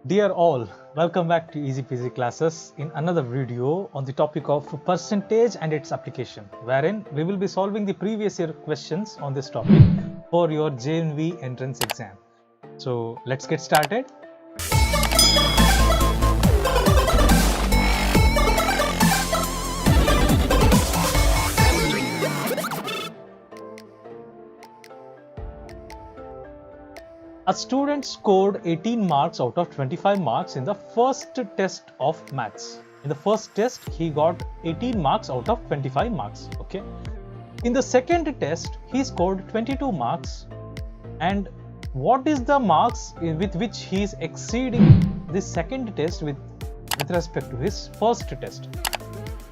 Dear all, welcome back to Easy Peasy classes in another video on the topic of percentage and its application, wherein we will be solving the previous year questions on this topic for your JNV entrance exam. So let's get started. A student scored 18 marks out of 25 marks in the first test of maths. In the first test, he got 18 marks out of 25 marks. Okay. In the second test, he scored 22 marks. And what is the marks with which he is exceeding the second test with respect to his first test?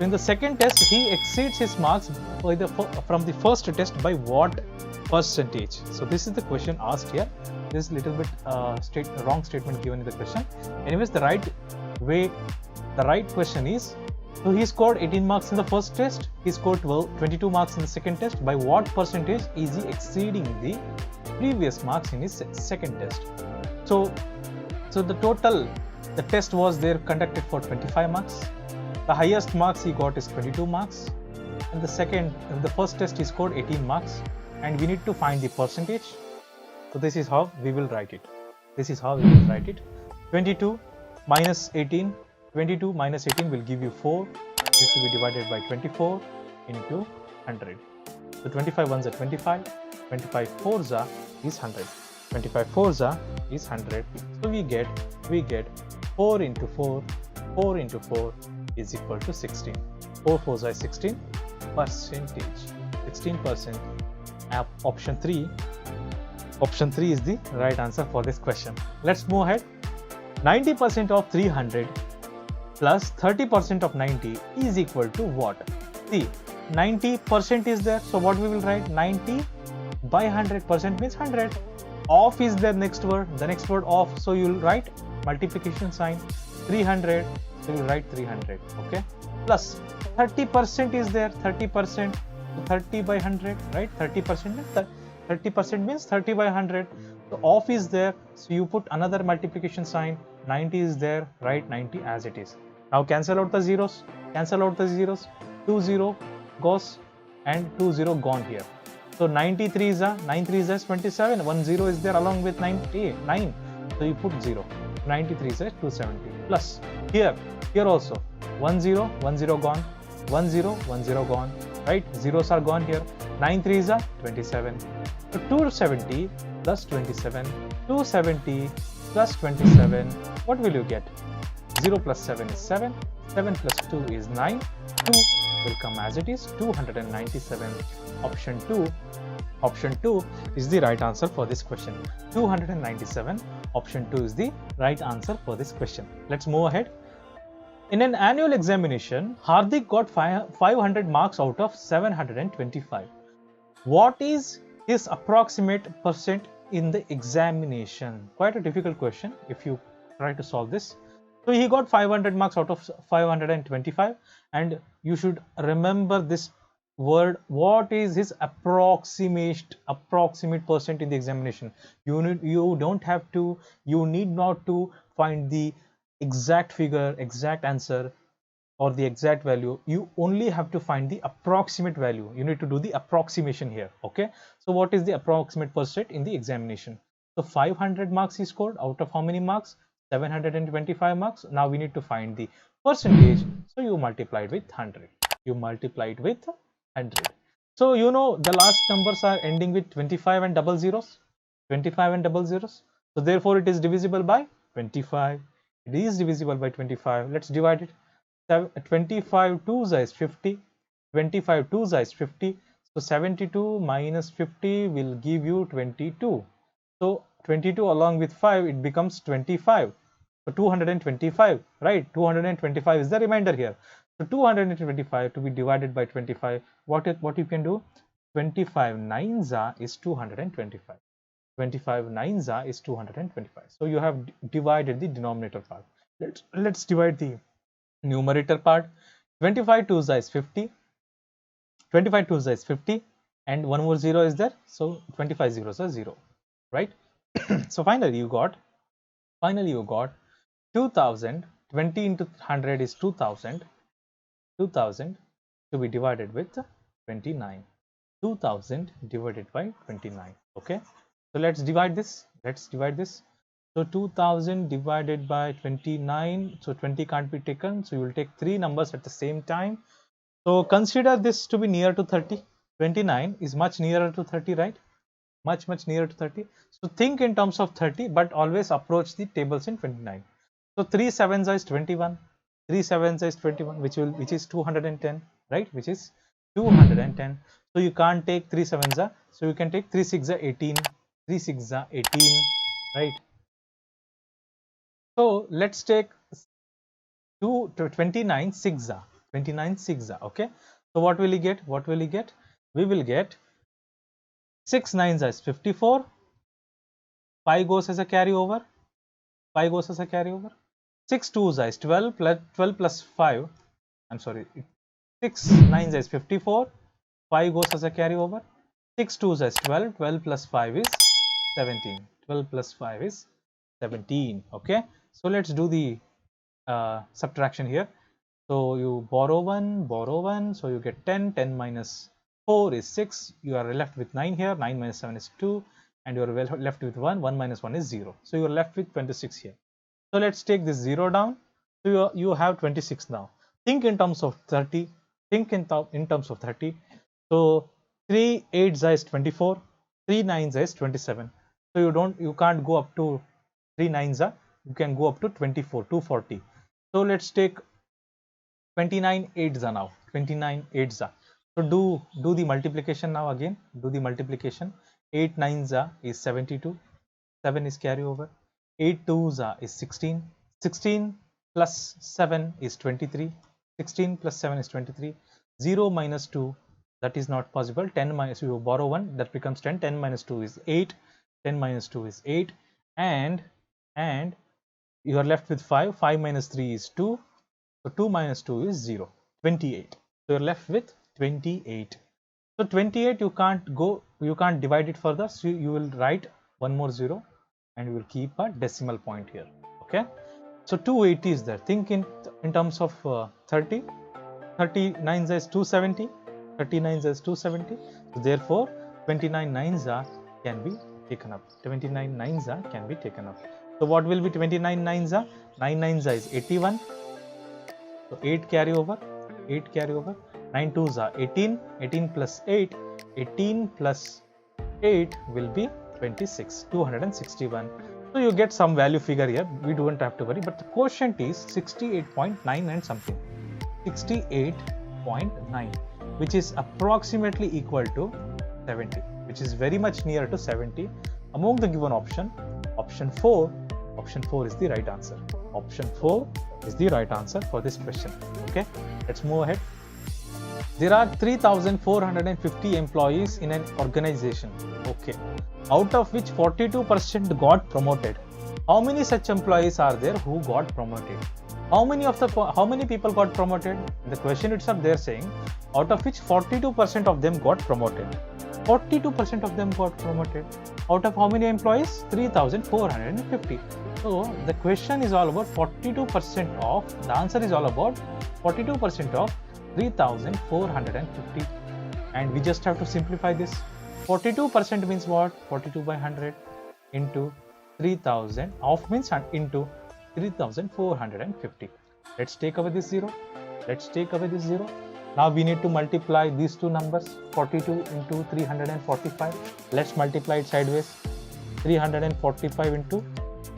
In the second test, he exceeds his marks from the first test by what percentage? So this is the question asked here. This is a little bit wrong statement given in the question. Anyways, the right question is, so he scored 18 marks in the first test, he scored 22 marks in the second test. By what percentage is he exceeding the previous marks in his second test? So the test was there conducted for 25 marks. The highest marks he got is 22 marks, and the first test he scored 18 marks, and we need to find the percentage. So this is how we will write it. 22 minus 18. 22 minus 18 will give you 4. This is to be divided by 24 into 100. So 25 ones are 25. 25 fours are is 100. 25 fours are is 100. So we get 4 into 4. 4 into 4 is equal to 16. 4 fours are 16 percentage. 16%. Option 3. Option 3 is the right answer for this question. Let's move ahead. 90% of 300 plus 30% of 90 is equal to what? See, 90% is there. So what we will write? 90 by 100% means 100. Off is the next word. The next word off. So you will write multiplication sign. 300. So you will write 300. Okay. Plus 30% is there. 30%. So 30 by 100. Right. 30% means 30 by 100. So off is there. So you put another multiplication sign. 90 is there. Write 90 as it is. Now cancel out the zeros. 2 0 goes and 2 0 gone here. So 93 is 27. 1 0 is there along with 9. So you put 0. 93 is 270. Plus here also 1 0 gone. 1 0 gone. Right? Zeros are gone here. 9 3 is 27. So 270 plus 27. 270 plus 27. What will you get? 0 plus 7 is 7. 7 plus 2 is 9. 2 will come as it is. 297. Option 2 is the right answer for this question. 297. Option 2 is the right answer for this question. Let's move ahead. In an annual examination, Hardik got 500 marks out of 725. What is his approximate percent in the examination? Quite a difficult question if you try to solve this. So he got 500 marks out of 525, and you should remember this word. What is his approximate percent in the examination? You need not to find the exact figure, exact answer, or the exact value. You only have to find the approximate value. You need to do the approximation here. Okay, so what is the approximate percent in the examination? So 500 marks he scored out of how many marks? 725 marks. Now we need to find the percentage. So you multiply it with 100. So you know the last numbers are ending with 25 and double zeros. So therefore it is divisible by 25. It is divisible by 25. Let's divide it. 25 2s is 50. 25 2s is 50. So 72 minus 50 will give you 22. So 22 along with 5, it becomes 25. So 225, right? 225 is the remainder here. So 225 to be divided by 25. What you can do? 25 nines is 225. 25 nines is 225. So you have divided the denominator part. Let's divide the numerator part. 25 2s is 50. 25 2s is 50, and one more 0 is there. So 25 zeros are 0, right? So finally you got 2000, 20 into 100 is 2000. 2000 to be divided with 29. 2000 divided by 29. Okay, so let's divide this. So 2000 divided by 29, so 20 can't be taken, so you will take three numbers at the same time. So consider this to be near to 30. 29 is much nearer to 30, right? Much nearer to 30. So think in terms of 30, but always approach the tables in 29. So 3 sevens is 21. 3 sevens is 21, which is 210, right? Which is 210. So you can't take 3 sevens, so you can take 3 6 18. 3 6 18, right? So let's take 29 6. 29 6. Okay. So what will you get? We will get 6 9s is 54. 5 goes as a carryover. 6 2s is 12 plus 5. I'm sorry. 6 9s is 54. 5 goes as a carryover. 6 2s is 12. 12 plus 5 is 17. 12 plus 5 is 17. Okay. So let's do the subtraction here. So you borrow 1, so you get 10. 10 minus 4 is 6. You are left with 9 here. 9 minus 7 is 2. And you are left with 1. 1 minus 1 is 0. So you are left with 26 here. So let's take this 0 down. So you have 26 now. Think in terms of 30. In terms of 30. So 3 8s is 24. 3 9s is 27. So you can't go up to 3 9s. You can go up to 24, 240. So let's take 29 8s now. 29 8s. So do the multiplication now again. Do the multiplication. 8 9s is 72. 7 is carryover. 8 2s is 16. 16 plus 7 is 23. 16 plus 7 is 23. 0 minus 2, that is not possible. 10 minus, you borrow 1, that becomes 10. 10 minus 2 is 8. 10 minus 2 is 8. And you are left with 5. 5 minus 3 is 2. So 2 minus 2 is 0. 28. So you're left with 28. So 28 you can't divide it further. So you will write one more 0 and you will keep a decimal point here. Okay. So 280 is there. Think in terms of 30. 39 is 270. 39 is 270. So therefore 29 9s can be taken up. 29 9s can be taken up. So what will be 29 9s? 9 9s is 81. So 8 carry over. 9 2s are 18. 18 plus 8. 18 plus 8 will be 26. 261. So you get some value figure here. We don't have to worry. But the quotient is 68.9 and something. 68.9, which is approximately equal to 70, which is very much near to 70. Among the given option 4 is the right answer. Option 4 is the right answer for this question. Okay, let's move ahead. There are 3,450 employees in an organization. Okay, out of which 42% got promoted. How many such employees are there who got promoted? How many people got promoted? The question itself they're saying, out of which 42% of them got promoted. 42% of them got promoted. Out of how many employees? 3,450. So the question is all about 42% of, the answer is all about 42% of 3,450. And we just have to simplify this. 42% means what? 42 by 100 into 3,000 of means into 3,450. Let's take away this 0. Now we need to multiply these two numbers. 42 into 345. Let's multiply it sideways. 345 into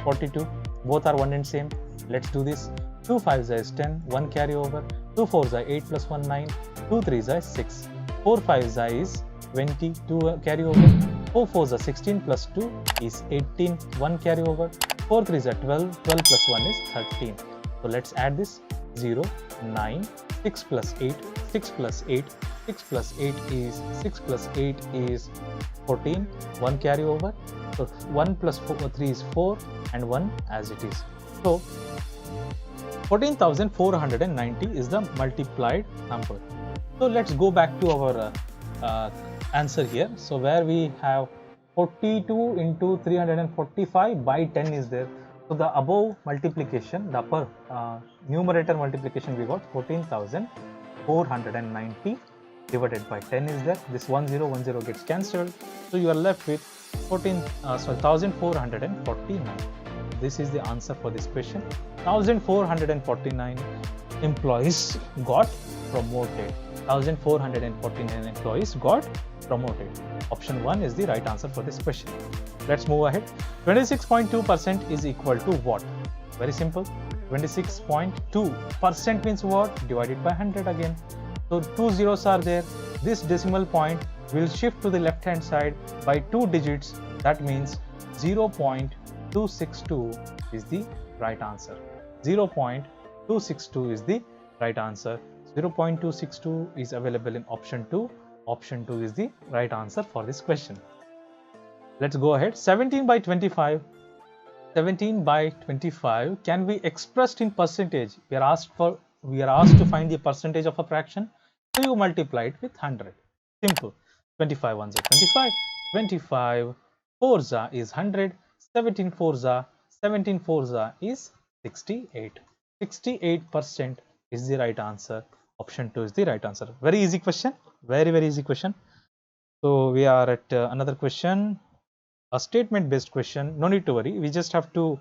42. Both are one and same. Let's do this. 2 5s is 10. 1 carry over. 2 4s are 8 plus 1 9. 2 3s are 6. 4 5s is 20. 2 carry over. 4 4s are 16 plus 2 is 18. 1 carry over. 4 3s are 12. 12 plus 1 is 13. So let's add this. 0, 9, 6 plus 8, 6 plus 8, 6 plus 8 is 6 plus 8 is 14. 1 carry over. So 1 plus 3 is 4 and 1 as it is. So 14,490 is the multiplied number. So let's go back to our answer here. So where we have 42 into 345 by 10 is there. So the above multiplication, the upper numerator multiplication, we got 14,490 divided by 10 is there. This 1010 gets cancelled. So you are left with 1,449. This is the answer for this question. 1,449 employees got promoted. 1,449 employees got promoted. Option 1 is the right answer for this question. Let's move ahead. 26.2% is equal to what? Very simple. 26.2% means what? Divided by 100 again. So 2 zeros are there. This decimal point will shift to the left hand side by 2 digits. That means 0.262 is the right answer. 0.262 is the right answer. 0.262 is available in option 2. Option 2 is the right answer for this question. Let's go ahead. 17 by 25. 17 by 25 can be expressed in percentage. We are asked to find the percentage of a fraction. So you multiply it with 100. Simple. 25 ones are 25. 25 fours is 100. 17 fours is 68. 68% is the right answer. Option 2 is the right answer. Very easy question. Very easy question. So we are at another question. A statement based question. No need to worry. We just have to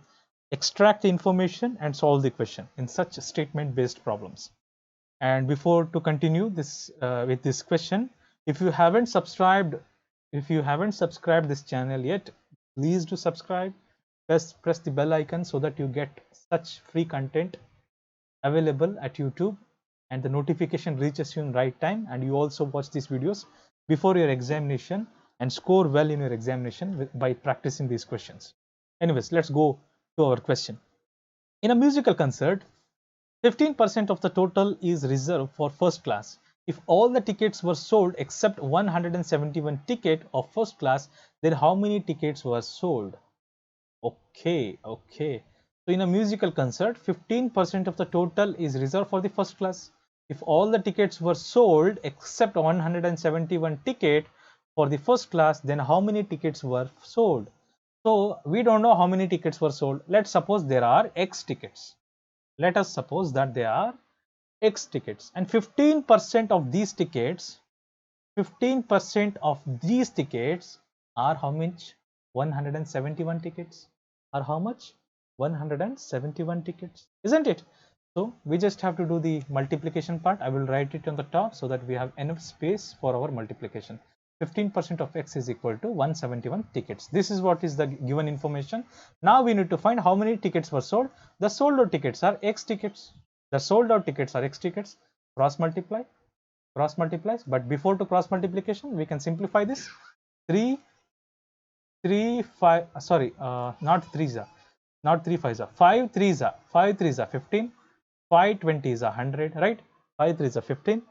extract the information and solve the question in such statement based problems. And before to continue this with this question, if you haven't subscribed this channel yet, please do subscribe. Press the bell icon so that you get such free content available at YouTube, and the notification reaches you in right time, and you also watch these videos before your examination and score well in your examination by practicing these questions. Anyways, let's go to our question. In a musical concert, 15% of the total is reserved for first class. If all the tickets were sold except 171 ticket of first class, then how many tickets were sold? Okay. So in a musical concert, 15% of the total is reserved for the first class. If all the tickets were sold except 171 ticket for the first class, then how many tickets were sold? So we don't know how many tickets were sold. Let's suppose there are X tickets. Let us suppose that there are X tickets, and 15% of these tickets, are how much? 171 tickets. Are how much? 171 tickets, isn't it? So we just have to do the multiplication part. I will write it on the top so that we have enough space for our multiplication. 15% of X is equal to 171 tickets. This is what is the given information. Now we need to find how many tickets were sold. The sold out tickets are X tickets. The sold out tickets are X tickets. Cross multiplies. But before to cross multiplication, we can simplify this. 5 threes are 15. 5 20s are 100, right? 5 3s are 15.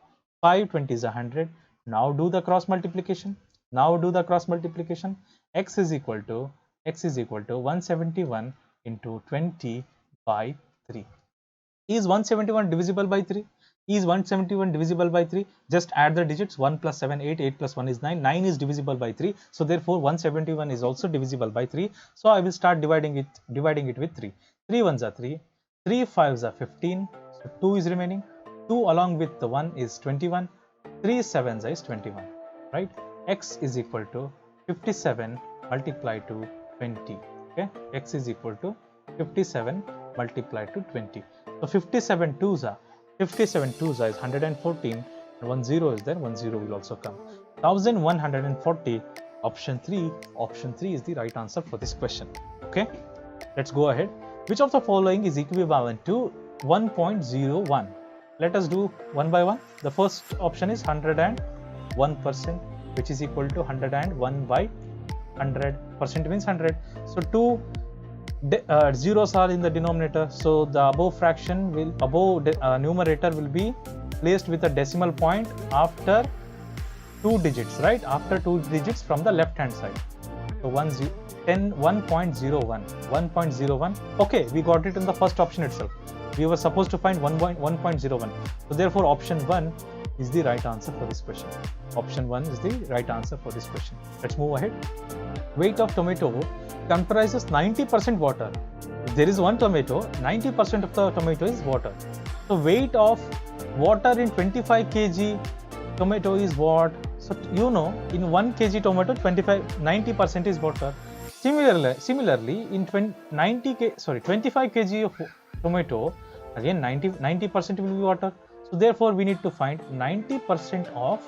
5 20s are 100. Now do the cross multiplication. X is equal to 171 into 20 by 3. Is 171 divisible by 3? Is 171 divisible by 3? Just add the digits. 1 plus 7, 8. 8 plus 1 is 9. 9 is divisible by 3. So therefore 171 is also divisible by 3. So I will start dividing it with 3. 3 ones are 3. 3 5s are 15. So 2 is remaining. 2 along with the 1 is 21. 3 7s is 21. Right? X is equal to 57 multiplied to 20. Okay? X is equal to 57 multiplied to 20. So 57 twos is 114, and 1 0 is there. 1 0 will also come. 1140. Option 3 is the right answer for this question. Okay, let's go ahead. Which of the following is equivalent to 1.01? Let us do one by one. The first option is 101%, which is equal to 101 by 100%, means 100. So 2 zeros are in the denominator, so the above numerator will be placed with a decimal point after 2 digits, right? After 2 digits from the left hand side. So 1.01. Okay, we got it in the first option itself. We were supposed to find 1.01. So therefore option 1 is the right answer for this question. Option 1 is the right answer for this question. Let's move ahead. Weight of tomato comprises 90% water. If there is one tomato, 90% of the tomato is water. So weight of water in 25 kg tomato is what? So you know, in 1 kg tomato, 90% is water. Similarly, in 25 kg of tomato, again 90% will be water. So therefore, we need to find 90% of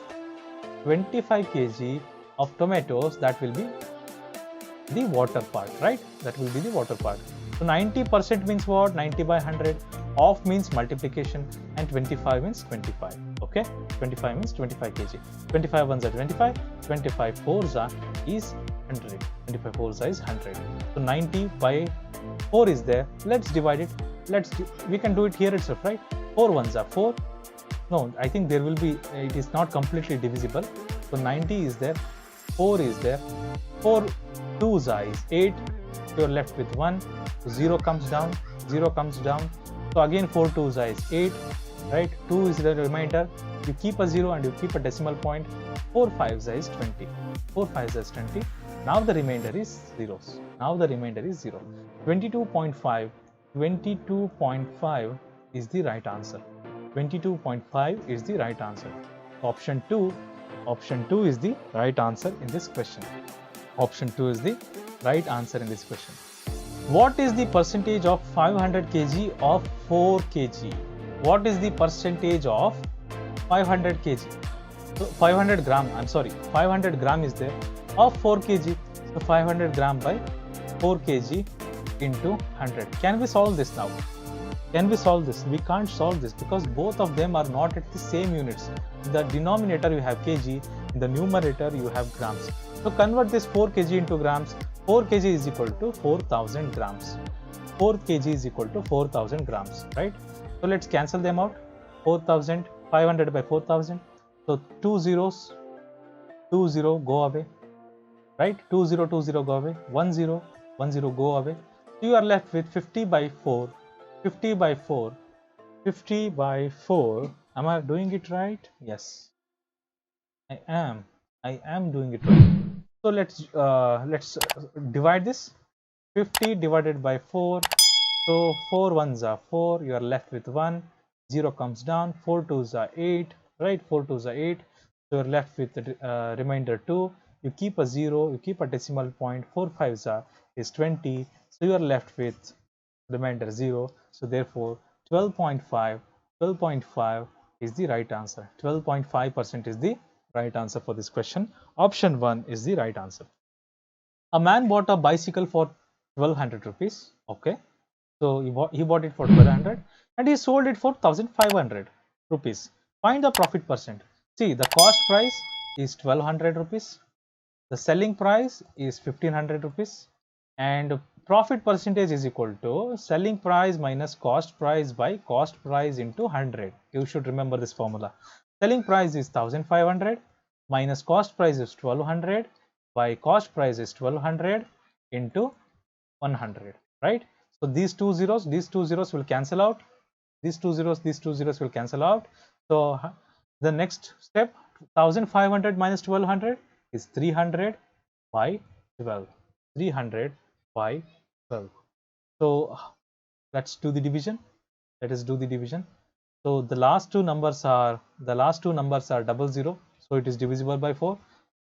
25 kg of tomatoes. That will be the water part, right? That will be the water part. So 90% means what? 90 by 100. Of means multiplication, and 25 means 25. Okay, 25 means 25 kg. 25 ones are 25, 25 fours are is 100. 25 fours is 100. So 90 by 4 is there. Let's divide it. We can do it here itself, right? 4 ones are 4. No, I think there will be, it is not completely divisible. So 90 is there, 4 is there, 4 2s is 8. You are left with 1. So 0 comes down, 0 comes down. So again 4 2s is 8, right? 2 is the remainder. You keep a 0 and you keep a decimal point. 4 5s is 20. 4 5s is 20. Now the remainder is zeros. Now the remainder is 0. 22.5. 22.5 is the right answer. 22.5 is the right answer. Option 2 is the right answer in this question. Option 2 is the right answer in this question. What is the percentage of 500 kg of 4 kg? What is the percentage of 500 kg? So 500 gram, I'm sorry, 500 gram is there of 4 kg. So 500 gram by 4 kg into 100. Can we solve this now? Can we solve this? We can't solve this because both of them are not at the same units. In the denominator you have kg, in the numerator you have grams. So convert this 4 kg into grams. 4 kg is equal to 4000 grams. 4 kg is equal to 4000 grams, right? So let's cancel them out. 4000, 500 by 4000. So 2 zeros, 2 0 go away, right? 2 0 2 0 go away. 1 0 1 0 go away. So you are left with 50 by 4. 50 by 4. 50 by 4. Am I doing it right? Yes, I am. I am doing it right. So let's divide this. 50 divided by 4. So 4 ones are 4. You are left with 1. 0 comes down. 4 twos are 8. Right? 4 twos are 8. So you are left with the remainder 2. You keep a 0. You keep a decimal point. 4 fives is 20. So you are left with remainder 0. So therefore 12.5 is the right answer. 12.5% is the right answer for this question. Option 1 is the right answer. A man bought a bicycle for 1200 rupees. Okay, so he bought it for 1200 and he sold it for 1500 rupees. Find the profit percent. See, the cost price is 1200 rupees. The selling price is 1500 rupees, and profit percentage is equal to selling price minus cost price by cost price into 100. You should remember this formula. Selling price is 1500 minus cost price is 1200 by cost price is 1200 into 100, right? So these two zeros will cancel out. These two zeros will cancel out. So the next step, 1500 minus 1200 is 300 by 12. 300 by 12. So let's do the division. Let us do the division. So the last two numbers are 00. So it is divisible by 4.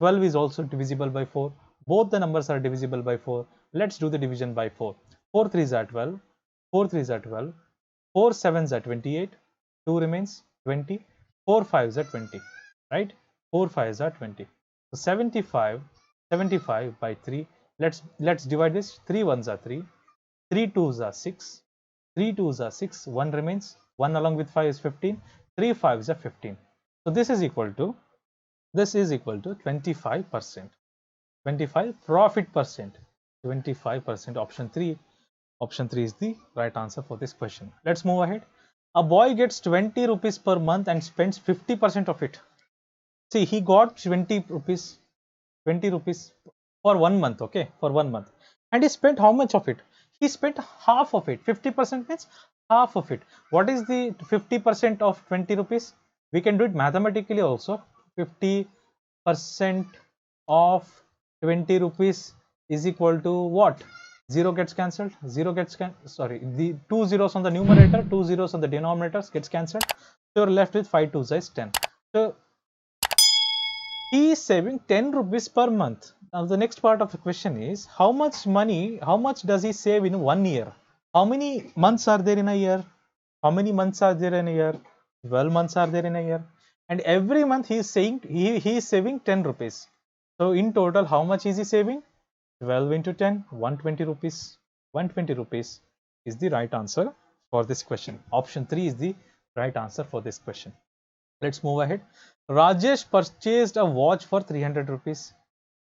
12 is also divisible by 4. Both the numbers are divisible by 4. Let's do the division by 4. 4 3s are 12. 4 3s are 12. 4 7s are 28. 2 remains 20. 4 5s are 20. Right? 4 5s are 20. So 75 by 3. Let's divide this. 3 1s are 3. 3 2s are 6. 3 2s are 6. 1 remains. 1 along with 5 is 15. 3 5s are 15. So this is equal to 25%. 25 profit percent. 25%. Option 3 is the right answer for this question. Let's move ahead. A boy gets 20 rupees per month and spends 50% of it. See, he got 20 rupees for 1 month, okay, for 1 month, and he spent how much of it? He spent half of it. 50% means half of it. What is the 50% of 20 rupees? We can do it mathematically also. 50% of 20 rupees is equal to what? 0 gets cancelled. 0 gets the 2 zeros on the numerator, 2 zeros on the denominator gets cancelled. So you're left with 5 2s is 10. So he is saving 10 rupees per month. Now the next part of the question is, how much money, how much does he save in 1 year? How many months are there in a year? How many months are there in a year? 12 months are there in a year. And every month he is saying he is saving 10 rupees. So in total, how much is he saving? 12 into 10, 120 rupees. 120 rupees is the right answer for this question. Option 3 is the right answer for this question. Let's move ahead. Rajesh purchased a watch for 300 rupees.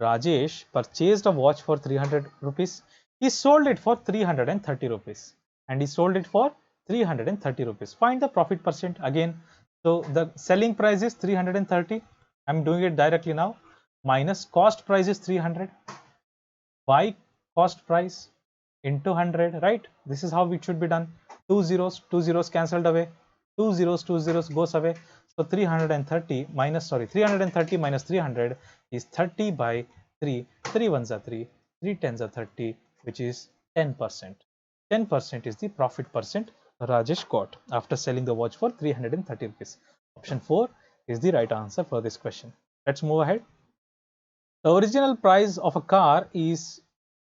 Rajesh purchased a watch for 300 rupees. He sold it for 330 rupees. And he sold it for 330 rupees. Find the profit percent again. So the selling price is 330. I'm doing it directly now. Minus cost price is 300. By cost price into 100, right? This is how it should be done. 2 zeros cancelled away. 2 zeros goes away. So 330 minus 300 is 30 by 3. 3 ones are 3. 3 tens are 30, which is 10%. 10% is the profit percent Rajesh got after selling the watch for 330 rupees. Option 4 is the right answer for this question. Let's move ahead. The original price of a car is,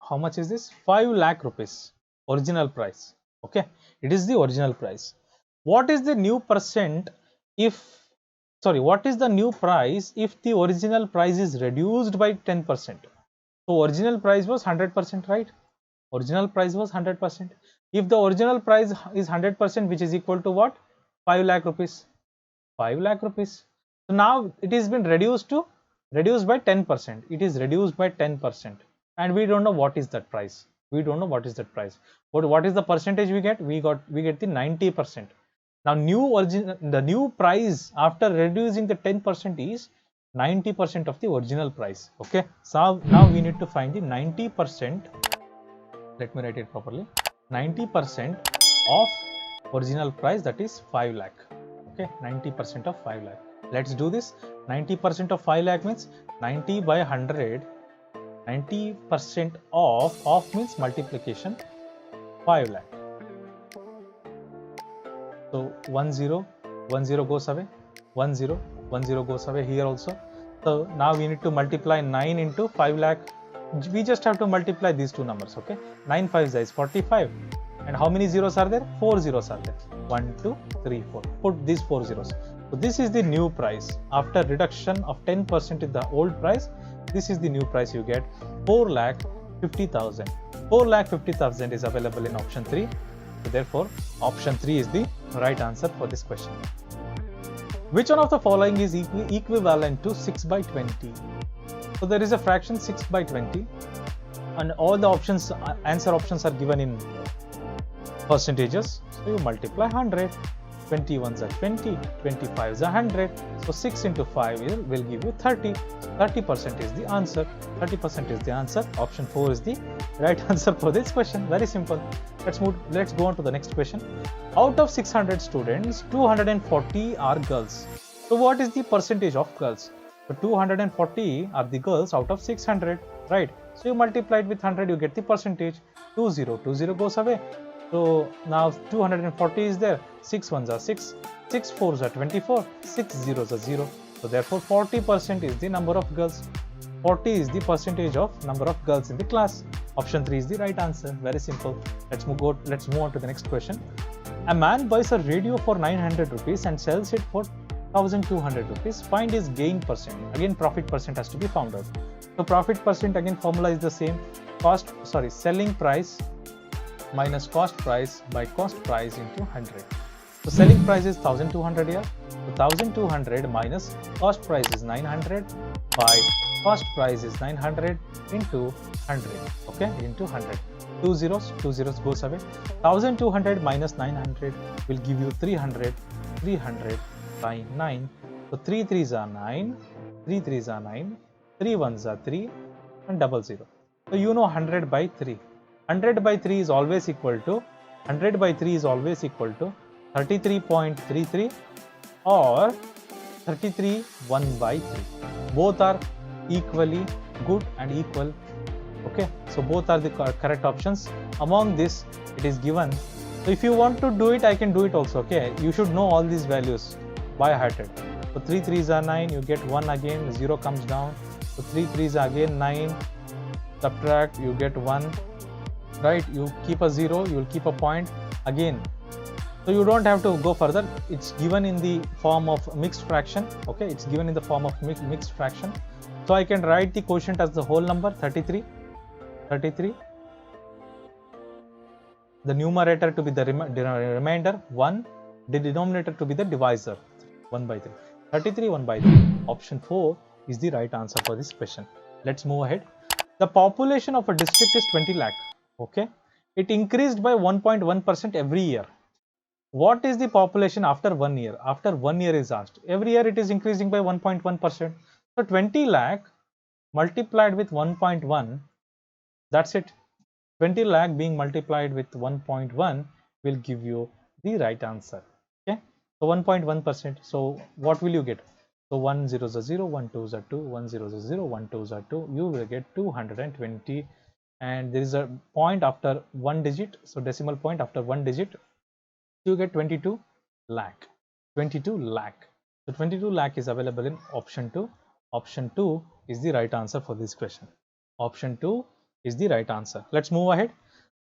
how much is this? 5 lakh rupees. Original price. Okay, it is the original price. What is the new percent what is the new price if the original price is reduced by 10%? So original price was 100%, right? Original price was 100%. If the original price is 100%, which is equal to what? 5 lakh rupees. 5 lakh rupees. So now it has been reduced by 10%. It is reduced by 10%. And we don't know what is that price. We don't know what is that price. But what is the percentage we get? We get the 90%. Now the new price after reducing the 10% is 90% of the original price. Okay. So now we need to find the 90%. Let me write it properly. 90% of original price, that is 5 lakh. Okay. 90% of 5 lakh. Let's do this. 90% of 5 lakh means 90 by 100. 90% of means multiplication 5 lakh. So 1 0 goes away, 1 0 goes away here also. So now we need to multiply 9 into 5 lakh. We just have to multiply these two numbers. Okay, 9 5 is 45. And how many zeros are there? 4 zeros are there. 1 2 3 4. Put these 4 zeros. So this is the new price after reduction of 10% in the old price. This is the new price you get, 4,50,000. 4,50,000 is available in option 3. So therefore, option 3 is the right answer for this question. Which one of the following is equivalent to 6 by 20? So there is a fraction 6 by 20 and all the options, answer options are given in percentages. So you multiply 100. 21s are 20, 25s are 100. So 6 into 5 will give you 30. 30% is the answer. 30% is the answer. Option 4 is the right answer for this question. Very simple. Let's go on to the next question. Out of 600 students, 240 are girls. So what is the percentage of girls? So 240 are the girls out of 600, right? So you multiply it with 100, you get the percentage. 20 goes away. So now 240 is there. 6 ones are 6, 6 fours are 24, 6 zeros are 0. So therefore 40% is the number of girls. 40 is the percentage of number of girls in the class. Option 3 is the right answer. Very simple. Let's move on to the next question. A man buys a radio for 900 rupees and sells it for 1200 rupees. Find his gain percent. Again, profit percent has to be found out. So profit percent, again, formula is the same. Selling price minus cost price by cost price into 100. So selling price is 1200 here. So 1200 minus cost price is 900 by cost price is 900 into 100. Okay, into 100. 2 zeros goes away. 1200 minus 900 will give you 300. 300 by 9. So 3 3s are 9. 3 3s are 9. 3 1s are 3 and 00. So you know 100 by 3. 100 by 3 is always equal to 33.33 or 33 1 by 3. Both are equally good and equal. Okay, so both are the correct options. Among this, it is given. So if you want to do it, I can do it also. Okay, you should know all these values by hearted. So 3 3s are 9, you get 1 again, 0 comes down. So 3 3s are again 9, subtract, you get 1, right? You keep a 0, you will keep a point again. So you don't have to go further. It's given in the form of mixed fraction. Okay, it's given in the form of mixed fraction. So I can write the quotient as the whole number 33. The numerator to be the remainder 1, the denominator to be the divisor 1 by 3. 33 1 by 3. Option 4 is the right answer for this question. Let's move ahead. The population of a district is 20 lakh. Okay, it increased by 1.1% every year. What is the population after 1 year? After 1 year is asked. Every year it is increasing by 1.1%. So 20 lakh multiplied with 1.1, that's it. 20 lakh being multiplied with 1.1 will give you the right answer. Okay, so 1.1%. So what will you get? So 1 0 0, 1 2 2, 1 0 0, 1 2 2, you will get 220, and there is a point after one digit, so decimal point after one digit, you get 22 lakh. 22 lakh. So 22 lakh is available in option 2. Option 2 is the right answer for this question. Option 2 is the right answer. Let's move ahead.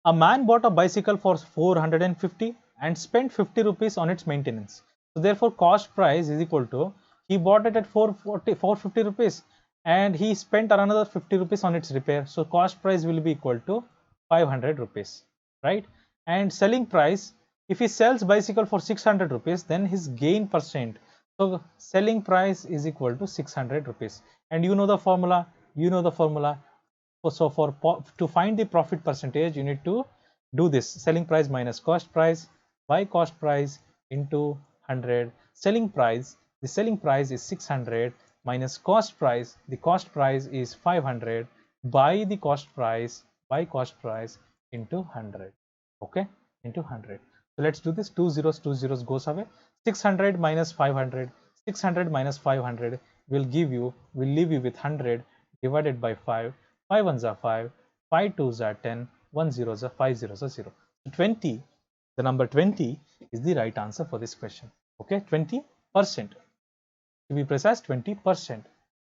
A man bought a bicycle for 450 and spent 50 rupees on its maintenance. So therefore cost price is equal to, he bought it at 450 rupees and he spent another 50 rupees on its repair. So cost price will be equal to 500 rupees, right? And selling price, if he sells bicycle for 600 rupees, then his gain percent. So selling price is equal to 600 rupees. And you know the formula. So to find the profit percentage, you need to do this: selling price minus cost price by cost price into 100. Selling price, the selling price is 600 minus cost price, the cost price is 500 by the cost price into 100. Okay, into 100. So let's do this. Two zeros goes away. 600 minus 500. 600 minus 500 will leave you with 100 divided by 5. 5 ones are 5, 5 twos are 10, 1 zeros are 5 zeros are 0. So 20, the number 20 is the right answer for this question. Okay, 20%. To be precise, 20%.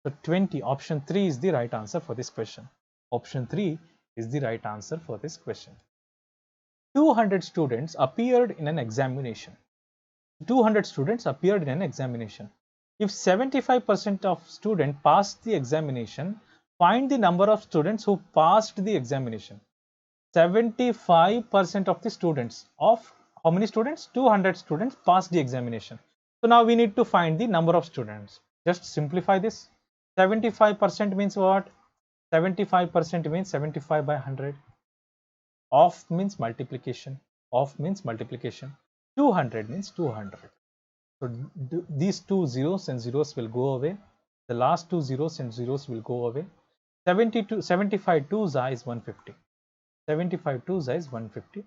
So 20, option 3 is the right answer for this question. Option 3 is the right answer for this question. 200 students appeared in an examination. 200 students appeared in an examination. If 75% of students passed the examination, find the number of students who passed the examination. 75% of the students, of how many students? 200 students passed the examination. So now we need to find the number of students. Just simplify this. 75% means what? 75% means 75 by 100. Of means multiplication. 200 means 200. So these two zeros and zeros will go away. The last two zeros and zeros will go away. 75 twos is 150. 75 twos is 150.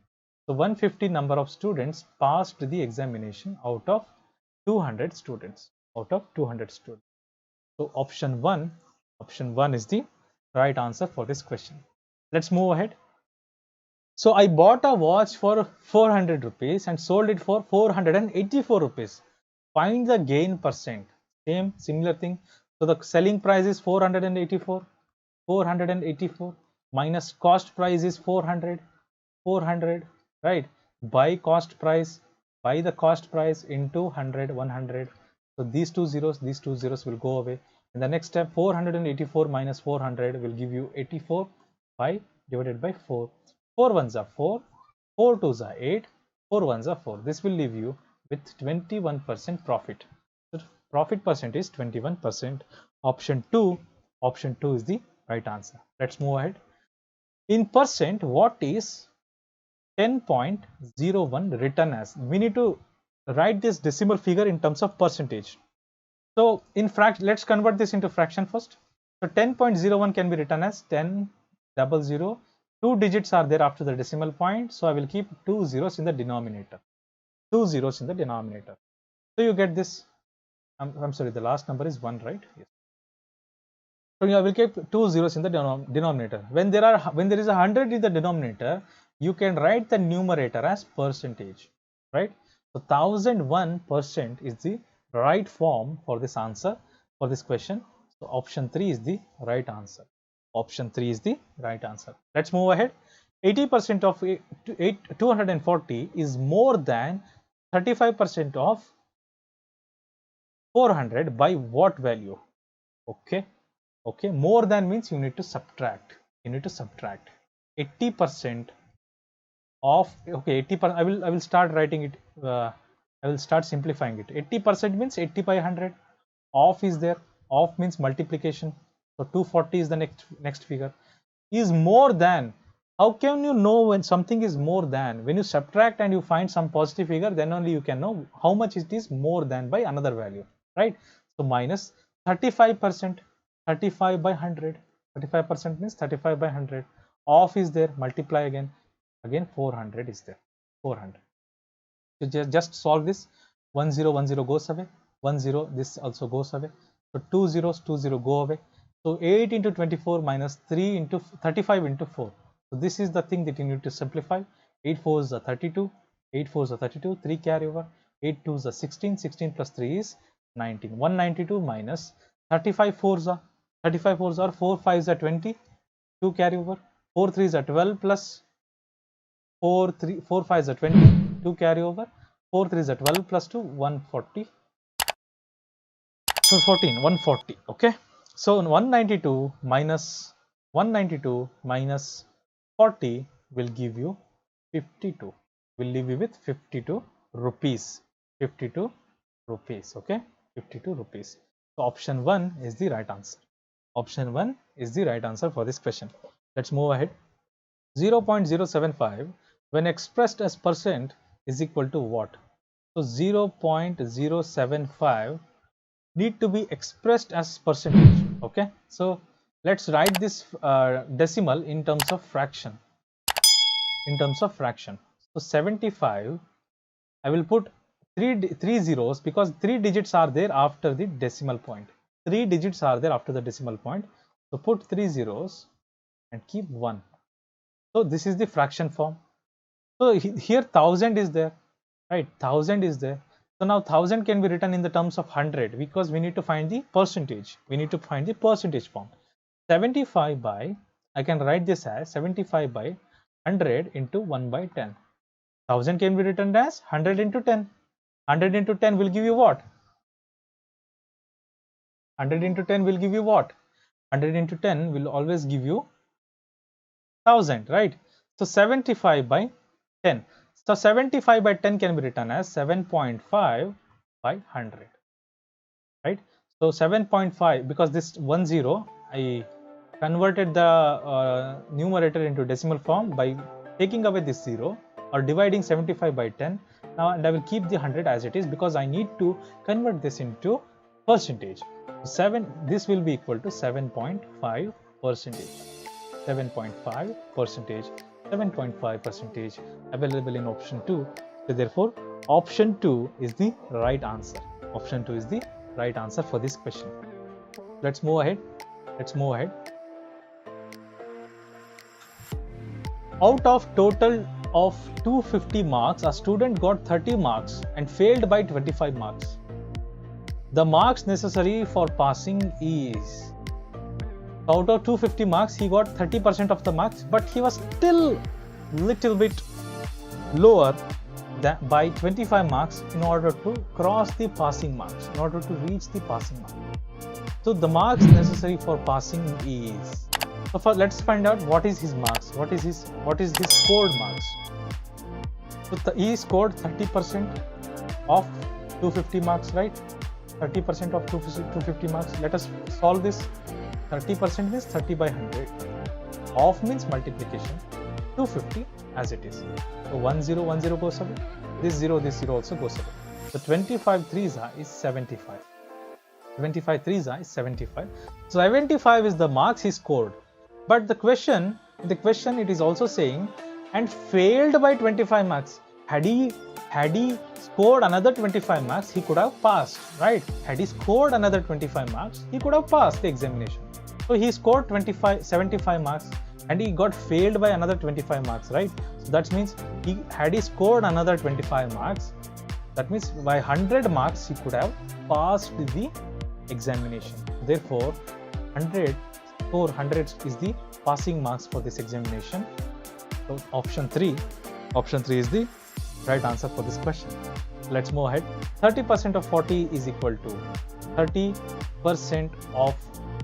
So 150 number of students passed the examination out of 200 students. So option 1 is the right answer for this question. Let's move ahead. So I bought a watch for 400 rupees and sold it for 484 rupees. Find the gain percent. Similar thing. So the selling price is 484 minus cost price is 400, right? By cost price, by the cost price into 100. So these two zeros will go away. In the next step, 484 minus 400 will give you 84 divided by 4. 4 ones are 4, 4 twos are 8, 4 ones are 4. This will leave you with 21% profit. So profit percent is 21%. Option 2 is the right answer. Let's move ahead. In percent, what is 10.01 written as? We need to write this decimal figure in terms of percentage. So in fraction, let's convert this into fraction first. So 10.01 can be written as 10 00. Two digits are there after the decimal point, so I will keep 2 zeros in the denominator. 2 zeros in the denominator. So you get this I'm sorry, the last number is 1, right? Yes. So you will keep 2 zeros in the denominator. When there is 100 in the denominator, you can write the numerator as percentage, right? So 1001% is the right form for this answer, for this question. So option 3 is the right answer. Option 3 is the right answer. Let's move ahead. 80% of 240 is more than 35% of 400 by what value? Okay. Okay, more than means you need to subtract. 80% of, okay, 80%. I will start writing it. I will start simplifying it. 80% means 80 by 100. Off is there. Off means multiplication. So 240 is the next figure. Is more than. How can you know when something is more than? When you subtract and you find some positive figure, then only you can know how much it is more than by another value, right? So minus 35%. 35 by 100. 35% means 35 by 100. Off is there. Multiply again. Again 400 is there. 400. So just solve this. 1 0 1 0 goes away. 1 0, this also goes away. So 2 zeros, 2 0 go away. So 8 into 24 minus 3 into 35 into 4. So this is the thing that you need to simplify. 8 4s are 32. 8 4s are 32. 3 carry over. 8 2s are 16. 16 plus 3 is 19. 192 minus 35 4s are 35 4s are 4 5s are 20. 2 carry over. 4 3s are 12 plus 4 5s are 20. 2 carry over. 4 3s are 12 plus 2 140. So 14 140. Okay. So 192 minus 40 will give you 52. Will leave you with 52 rupees. 52 rupees. Okay. 52 rupees. So option 1 is the right answer. Option 1 is the right answer for this question. Let's move ahead. 0.075 when expressed as percent is equal to what? So 0.075 need to be expressed as percentage. Okay, so let's write this decimal in terms of fraction. So 75, I will put three zeros because 3 digits are there after the decimal point. 3 digits are there after the decimal point. So put 3 zeros and keep 1. So this is the fraction form. So here 1000 is there, right? 1000 is there. So now 1000 can be written in the terms of 100 because we need to find the percentage. We need to find the percentage form. 75 by, I can write this as 75 by 100 into 1 by 10. 1000 can be written as 100 into 10. 100 into 10 will give you what? 100 into 10 will give you what? 100 into 10 will always give you 1000, right? So 75 by 10. So 75 by 10 can be written as 7.5 by 100, right? So 7.5, because this 10, I converted the numerator into decimal form by taking away this 0 or dividing 75 by 10. Now, and I will keep the 100 as it is because I need to convert this into percentage. 7, this will be equal to 7.5 percentage. 7.5 percentage. 7.5 percentage available in option 2. So therefore, option 2 is the right answer. Option 2 is the right answer for this question. Let's move ahead. Out of total of 250 marks, a student got 30 marks and failed by 25 marks. The marks necessary for passing is, out of 250 marks, he got 30% of the marks, but he was still little bit lower than by 25 marks in order to cross the passing marks, in order to reach the passing mark. So the marks necessary for passing is, so first let's find out what is his marks, what is his scored marks. So he scored 30% of 250 marks, right? 30% of 250 marks. Let us solve this. 30% means 30 by 100. Off means multiplication. 250 as it is. So 10 10 goes away. This 0 also goes away. So 25 3s is 75. 25 3s is 75. So 75 is the marks he scored. But the question it is also saying and failed by 25 marks. had he scored another 25 marks, he could have passed, right? Had he scored another 25 marks, he could have passed the examination. So he scored 75 marks and he got failed by another 25 marks, right? So that means had he scored another 25 marks, that means by 100 marks he could have passed the examination. Therefore, 400 is the passing marks for this examination. So option 3 is the right answer for this question. Let's move ahead. 30% of 40 is equal to 30% of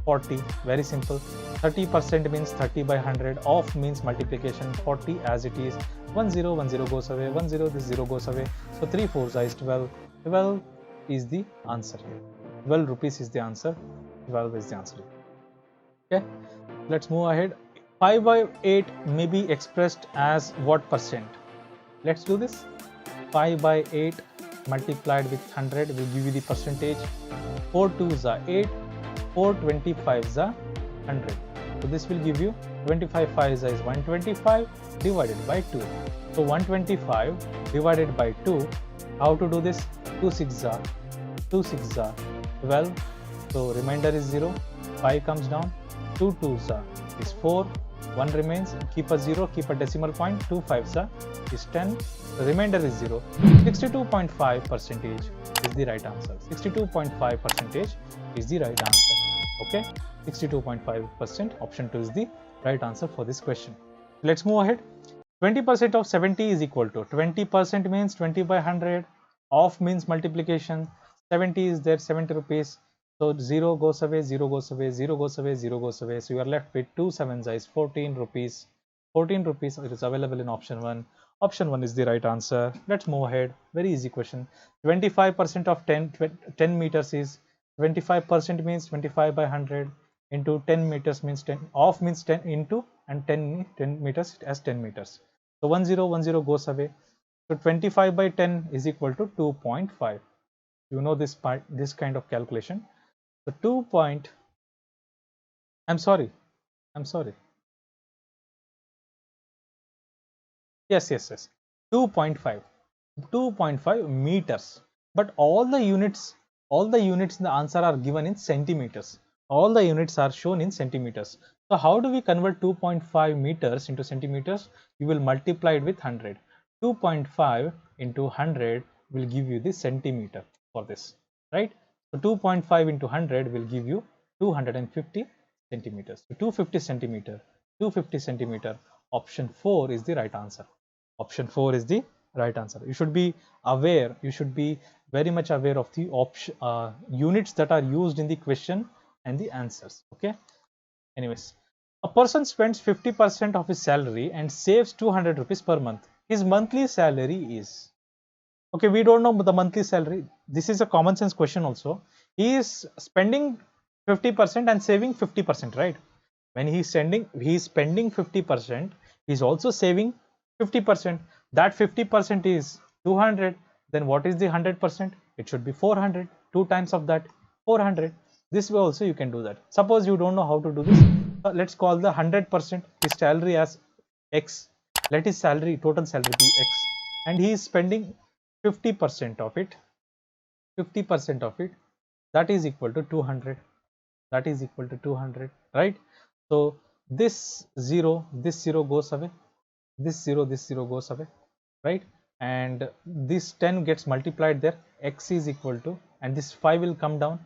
40. Very simple. 30% means 30 by 100. Of means multiplication. 40 as it is. 1 0 1 0 goes away. 1 0 this 0 goes away. So 3 4s is 12. 12 is the answer here. 12 rupees is the answer. 12 is the answer. Okay. Let's move ahead. 5 by 8 may be expressed as what percent? Let's do this. 5 by 8 multiplied with 100 will give you the percentage. 4 2s are 8. 4 25s are 100. So this will give you 25 5s is 125 divided by 2. So 125 divided by 2. How to do this? 2 6s are 12. So remainder is 0. 5 comes down. 2 2s are is 4. 1 remains. Keep a 0. Keep a decimal point. 2 5s are is 10. The remainder is 0. 62.5% is the right answer. 62.5% is the right answer. Okay, 62.5%. Option 2 is the right answer for this question. Let's move ahead. 20% of 70 is equal to 20% means 20 by 100. Of means multiplication. 70 is there, 70 rupees. So 0 goes away, 0 goes away, 0 goes away, 0 goes away. So you are left with 2 7s is 14 rupees. 14 rupees it is available in option 1. Option 1 is the right answer. Let's move ahead. Very easy question. 25% of 10 meters is 25% means 25 by 100 into 10 meters means 10. Off means 10 into and 10 meters as 10 meters. So 1 0 1 0 goes away. So 25 by 10 is equal to 2.5. You know this part, this kind of calculation. So I'm sorry. Yes. 2.5 meters. But all the units in the answer are given in centimeters. All the units are shown in centimeters. So how do we convert 2.5 meters into centimeters? You will multiply it with 100. 2.5 into 100 will give you the centimeter for this, right? So 2.5 into 100 will give you 250 centimeters. So 250 centimeter. Option 4 is the right answer. Option 4 is the right answer. You should be aware, you should be very much aware of the units that are used in the question and the answers. Okay. Anyways, a person spends 50% of his salary and saves 200 rupees per month. His monthly salary is, okay, we don't know the monthly salary. This is a common sense question also. He is spending 50% and saving 50%, right? When he is spending 50%, he is also saving 50%. That 50% is 200. Then what is the 100%? It should be 400. 2 times of that, 400. This way also you can do that. Suppose you don't know how to do this. Let's call the 100% his salary as X. Let his salary, total salary be X. And he is spending 50% of it. 50% of it. That is equal to 200. That is equal to 200, right? So this 0 goes away. This 0 goes away, right? And this 10 gets multiplied there. X is equal to, and this 5 will come down.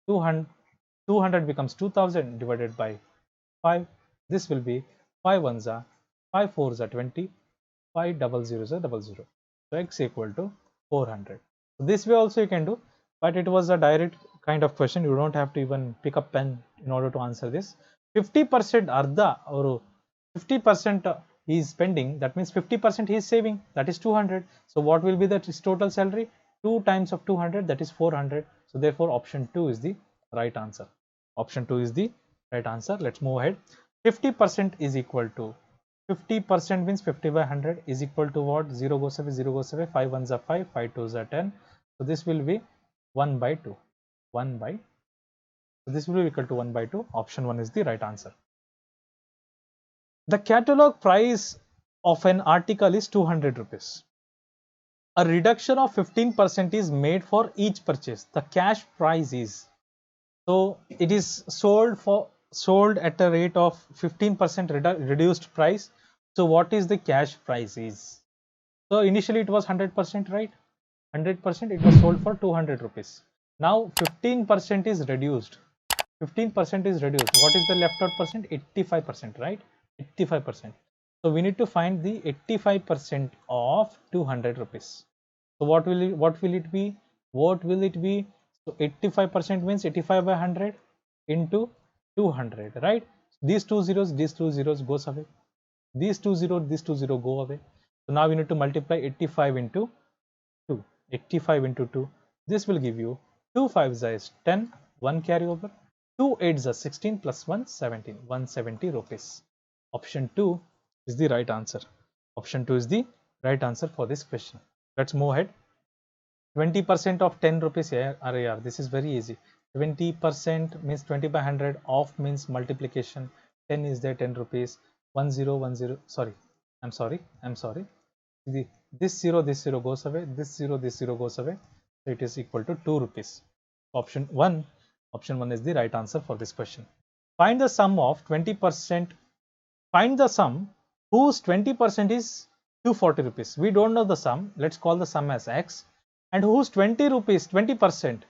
200 becomes 2000 divided by 5. This will be 5 1s are 5 4s are 20. 5 double zeros are 00. So X equal to 400. So this way also you can do, but it was a direct kind of question. You don't have to even pick up pen in order to answer this. 50% arda or 50% he is spending, that means 50% he is saving, that is 200. So what will be the total salary? 2 times of 200, that is 400. So therefore option 2 is the right answer. Option 2 is the right answer. Let's move ahead. 50% is equal to, 50% means 50 by 100 is equal to what? 0 goes away, 0 goes away, 5 1s are 5, 5 2s are 10. So this will be 1 by 2. 1 by, so this will be equal to 1 by 2. Option 1 is the right answer. The catalog price of an article is 200 rupees. a reduction of 15% is made for each purchase. The cash price is, so it is sold at a rate of 15% reduced price. So what is the cash price is? So initially it was 100%, right? 100%, it was sold for 200 rupees. Now 15% is reduced. 15% is reduced. What is the left out percent? 85%, right? 85%. So we need to find the 85% of 200 rupees. So what will it be? What will it be? So 85% means 85 by 100 into 200, right? These two zeros goes away. These two zero go away. So now we need to multiply 85 into 2. 85 into 2. This will give you 2 5s is 10, 1 carry over. 2 8s are 16 plus 1 17, 170 rupees. Option 2 is the right answer. Option 2 is the right answer for this question. Let's move ahead. 20% of 10 rupees here. This is very easy. 20% means 20 by 100. Off means multiplication. 10 is there, 10 rupees. 10 10. Sorry. I'm sorry. This zero goes away. This zero goes away. So it is equal to 2 rupees. Option 1 is the right answer for this question. Find the sum of 20%. Find the sum whose 20% is 240 rupees. We don't know the sum. Let's call the sum as x. And whose 20 rupees, 20%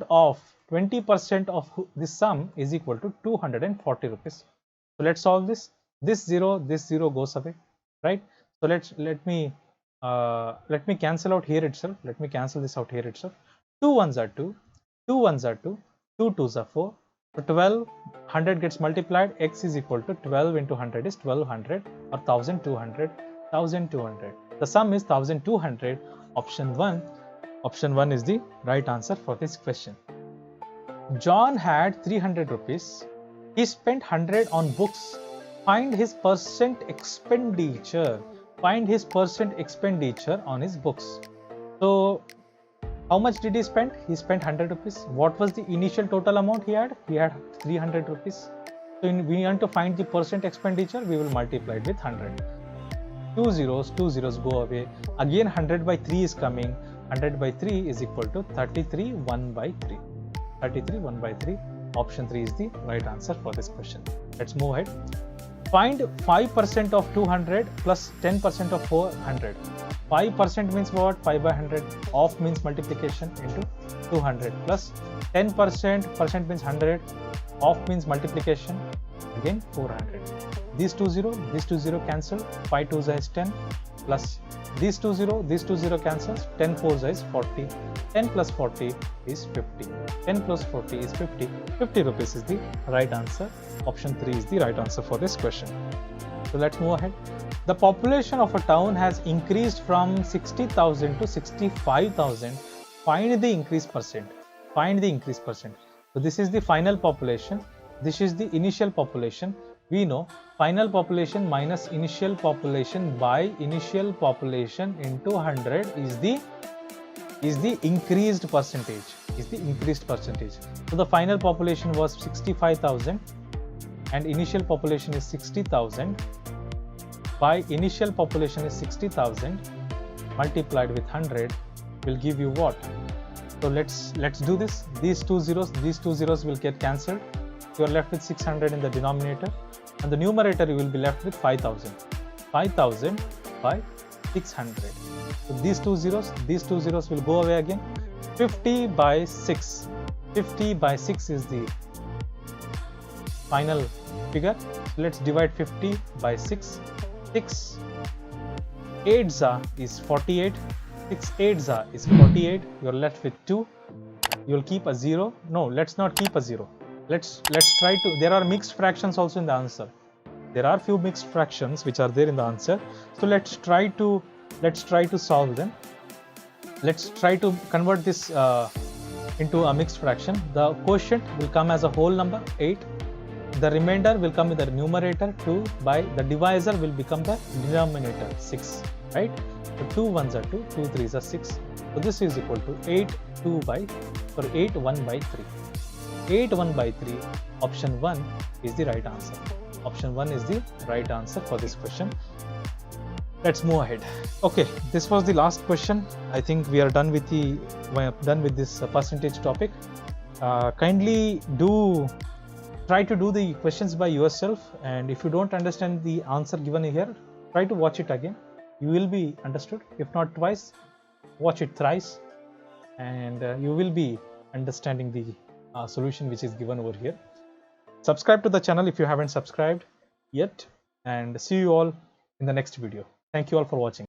of this sum is equal to 240 rupees. So let's solve this. This zero goes away, right? So let me cancel out here itself. Let me cancel this out here itself. 2 1s are 2, 2 1s are 2, 2 2s are 4. So 12, 100 gets multiplied. X is equal to 12 into 100 is 1200 or 1200. 1200. The sum is 1200. Option 1 is the right answer for this question. John had 300 rupees. He spent 100 on books. Find his percent expenditure. Find his percent expenditure on his books. So how much did he spend? He spent 100 rupees. What was the initial total amount he had? He had 300 rupees. So we want to find the percent expenditure. We will multiply it with 100. 2 zeros go away. Again 100 by 3 is coming. 100 by 3 is equal to 33 1 by 3. 33 1 by 3. Option 3 is the right answer for this question. Let's move ahead. Find 5% of 200 plus 10% of 400. 5% means what? 5 by 100. Off means multiplication into 200 plus 10% means 100. Off means multiplication, again 400. These two zero cancel. 5 2s is 10 plus these two zero cancels. 10 4s is 40. 10 plus 40 is 50. 10 plus 40 is 50. 50 rupees is the right answer. Option 3 is the right answer for this question. So let's move ahead. The population of a town has increased from 60,000 to 65,000. Find the increased percent. So this is the final population. This is the initial population. We know final population minus initial population by initial population into 100 is the increased percentage. So the final population was 65,000 and initial population is 60,000. By initial population is 60,000 multiplied with 100 will give you what? So let's do this. These two zeros will get cancelled. You are left with 600 in the denominator, and the numerator you will be left with 5,000. 5,000 by 600. So these two zeros will go away again. 50 by 6. 50 by 6 is the final figure. Let's divide 50 by 6. 6 8s is 48. 6 8s is 48. You're left with 2. You'll keep a 0. No, let's not keep a 0. Let's try to. There are mixed fractions also in the answer. There are few mixed fractions which are there in the answer. So let's try to solve them. Let's try to convert this into a mixed fraction. The quotient will come as a whole number 8. The remainder will come in the numerator 2 by the divisor will become the denominator 6, right? So 2 1s are 2, 2 3s are 6. So this is equal to 8 1 by 3. 8 1 by 3. Option 1 is the right answer. Option 1 is the right answer for this question. let's move ahead. Okay, this was the last question. I think we are done with this percentage topic. Kindly do try to do the questions by yourself, and if you don't understand the answer given here, try to watch it again. You will be understood. If not twice, watch it thrice, and you will be understanding the solution which is given over here. Subscribe to the channel if you haven't subscribed yet, and see you all in the next video. Thank you all for watching.